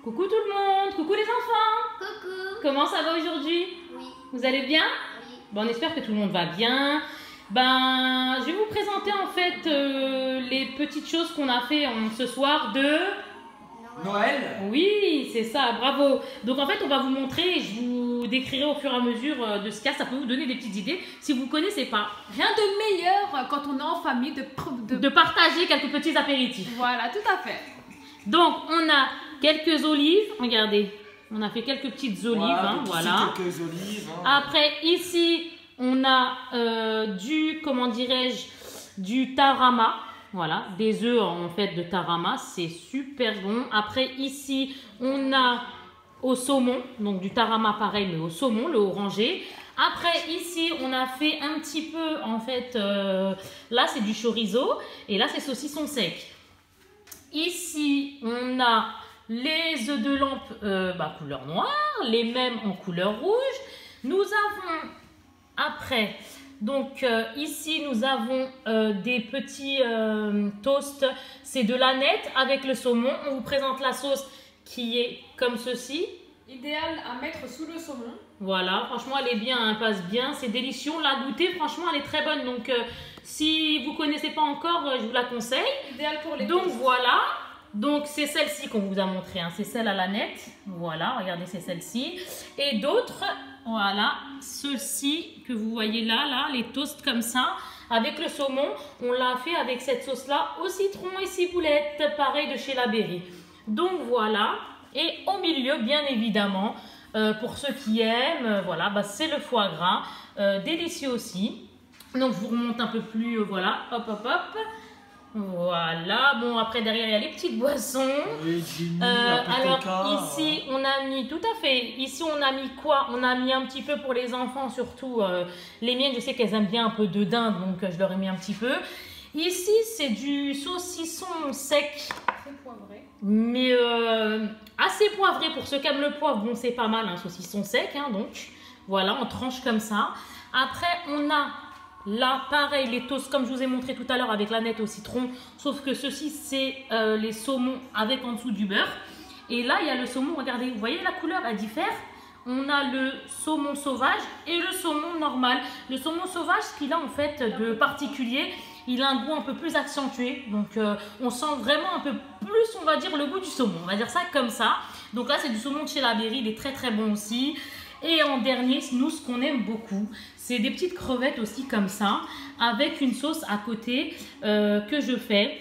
Coucou tout le monde, coucou les enfants. Coucou. Comment ça va aujourd'hui? Oui. Vous allez bien? Oui. Bon, on espère que tout le monde va bien. Je vais vous présenter en fait les petites choses qu'on a fait ce soir de Noël. Oui, c'est ça, bravo. Donc en fait, on va vous montrer et je vous décrirai au fur et à mesure de ce qu'il y a. Ça peut vous donner des petites idées si vous ne connaissez pas. Rien de meilleur quand on est en famille De partager quelques petits apéritifs. Voilà, tout à fait. Donc, on a quelques olives. Regardez, on a fait quelques petites olives. Voilà. Quelques olives. Après, ici, on a du tarama. Voilà, des œufs en fait de tarama. C'est super bon. Après, ici, on a au saumon. Donc, du tarama pareil, mais au saumon, le orangé. Après, ici, on a fait un petit peu, en fait, là, c'est du chorizo. Et là, c'est saucisson sec. Ici, on a les œufs de lampe couleur noire, les mêmes en couleur rouge. Nous avons après, donc ici, nous avons des petits toasts. C'est de l'aneth avec le saumon. On vous présente la sauce qui est comme ceci. Idéal à mettre sous le saumon. Voilà, franchement, elle est bien, elle passe bien. C'est délicieux. On l'a goûtée, franchement, elle est très bonne. Donc, si vous ne connaissez pas encore, je vous la conseille. Idéal pour les Donc, toasts. voilà. Donc, c'est celle-ci qu'on vous a montré. Hein. C'est celle à l'aneth. Voilà, regardez, c'est celle-ci. Et d'autres, voilà, ceux-ci que vous voyez là, les toasts comme ça. Avec le saumon, on l'a fait avec cette sauce-là au citron et ciboulette. Pareil de chez La Berry. Donc, voilà. Et au milieu, bien évidemment, pour ceux qui aiment, voilà, c'est le foie gras, délicieux aussi. Donc, je vous remonte un peu plus, voilà, hop, hop, hop. Voilà, bon, après, derrière, il y a les petites boissons. Oui, alors, ici, on a mis, tout à fait, ici, on a mis quoi? On a mis un petit peu pour les enfants, surtout, les miennes, je sais qu'elles aiment bien un peu de dinde, donc je leur ai mis un petit peu. Ici, c'est du saucisson sec. Très poivré. Mais assez poivré pour ceux qui aiment le poivre. Bon, c'est pas mal, un saucisson sec. Hein, donc, voilà, on tranche comme ça. Après, on a là, pareil, les toasts, comme je vous ai montré tout à l'heure, avec l'aneth au citron. Sauf que ceci, c'est les saumons avec en dessous du beurre. Et là, il y a le saumon. Regardez, vous voyez la couleur, elle diffère. On a le saumon sauvage et le saumon normal. Le saumon sauvage, ce qu'il a en fait de particulier, il a un goût un peu plus accentué. Donc, on sent vraiment un peu plus, on va dire, le goût du saumon. On va dire ça comme ça. Donc là, c'est du saumon de chez La Berry. Il est très, très bon aussi. Et en dernier, nous, ce qu'on aime beaucoup, c'est des petites crevettes aussi comme ça, avec une sauce à côté que je fais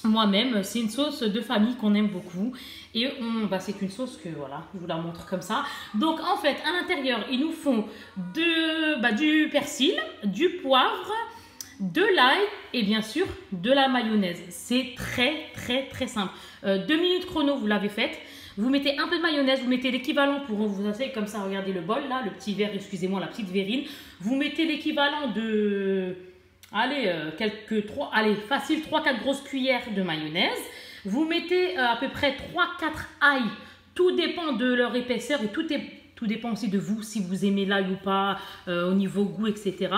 moi-même. C'est une sauce de famille qu'on aime beaucoup. Et c'est une sauce que, voilà, je vous la montre comme ça. Donc, en fait, à l'intérieur, ils nous font du persil, du poivre, de l'ail et bien sûr de la mayonnaise. C'est très très très simple. 2 minutes chrono, vous l'avez faite. Vous mettez un peu de mayonnaise, vous mettez l'équivalent pour vous asseyez comme ça, regardez le bol là, le petit verre, excusez-moi, la petite verrine. Vous mettez l'équivalent de, facile 3-4 grosses cuillères de mayonnaise. Vous mettez à peu près 3-4 ail. Tout dépend de leur épaisseur et tout dépend aussi de vous, si vous aimez l'ail ou pas, au niveau goût, etc.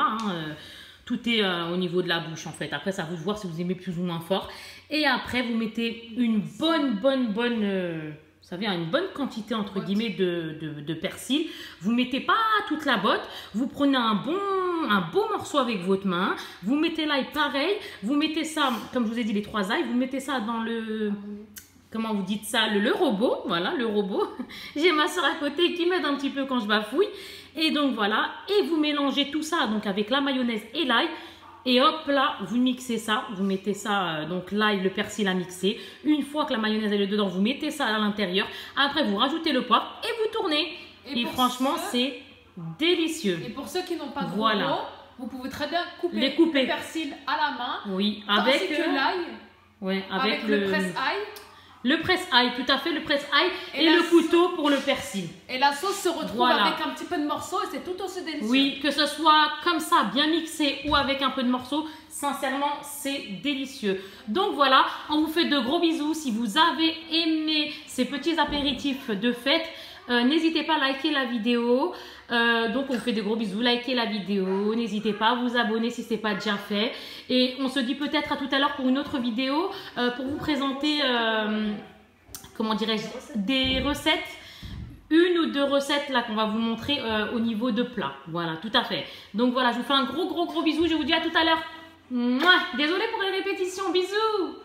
Tout est au niveau de la bouche en fait. Après, ça vous de voir si vous aimez plus ou moins fort. Et après, vous mettez une bonne, une bonne quantité entre guillemets de persil. Vous mettez pas toute la botte. Vous prenez un beau morceau avec votre main. Vous mettez l'ail pareil. Vous mettez ça, comme je vous ai dit, les 3 ails. Vous mettez ça dans le... Comment vous dites ça? Le robot. Voilà, le robot. J'ai ma soeur à côté qui m'aide un petit peu quand je bafouille. Et donc voilà, et vous mélangez tout ça donc avec la mayonnaise et l'ail. Et hop là, vous mixez ça, vous mettez ça, donc l'ail, le persil à mixer. Une fois que la mayonnaise elle est dedans, vous mettez ça à l'intérieur. Après, vous rajoutez le poivre et vous tournez. Et franchement, c'est délicieux. Et pour ceux qui n'ont pas de voilà. robot, vous pouvez très bien couper le persil à la main. Oui, avec l'ail. Ouais, avec le presse-ail. Le presse-ail, tout à fait, le presse-ail et le couteau pour le persil. Et la sauce se retrouve avec un petit peu de morceaux et c'est tout aussi délicieux. Oui, que ce soit comme ça, bien mixé ou avec un peu de morceaux, sincèrement, c'est délicieux. Donc voilà, on vous fait de gros bisous. Si vous avez aimé ces petits apéritifs de fête, n'hésitez pas à liker la vidéo. Donc on vous fait de gros bisous, likez la vidéo, n'hésitez pas à vous abonner si ce n'est pas déjà fait. Et on se dit peut-être à tout à l'heure pour une autre vidéo pour vous présenter comment dirais-je, des recettes, une ou deux recettes là qu'on va vous montrer au niveau de plat. Voilà, tout à fait. Donc voilà, je vous fais un gros bisou. Je vous dis à tout à l'heure. Désolée pour les répétitions. Bisous.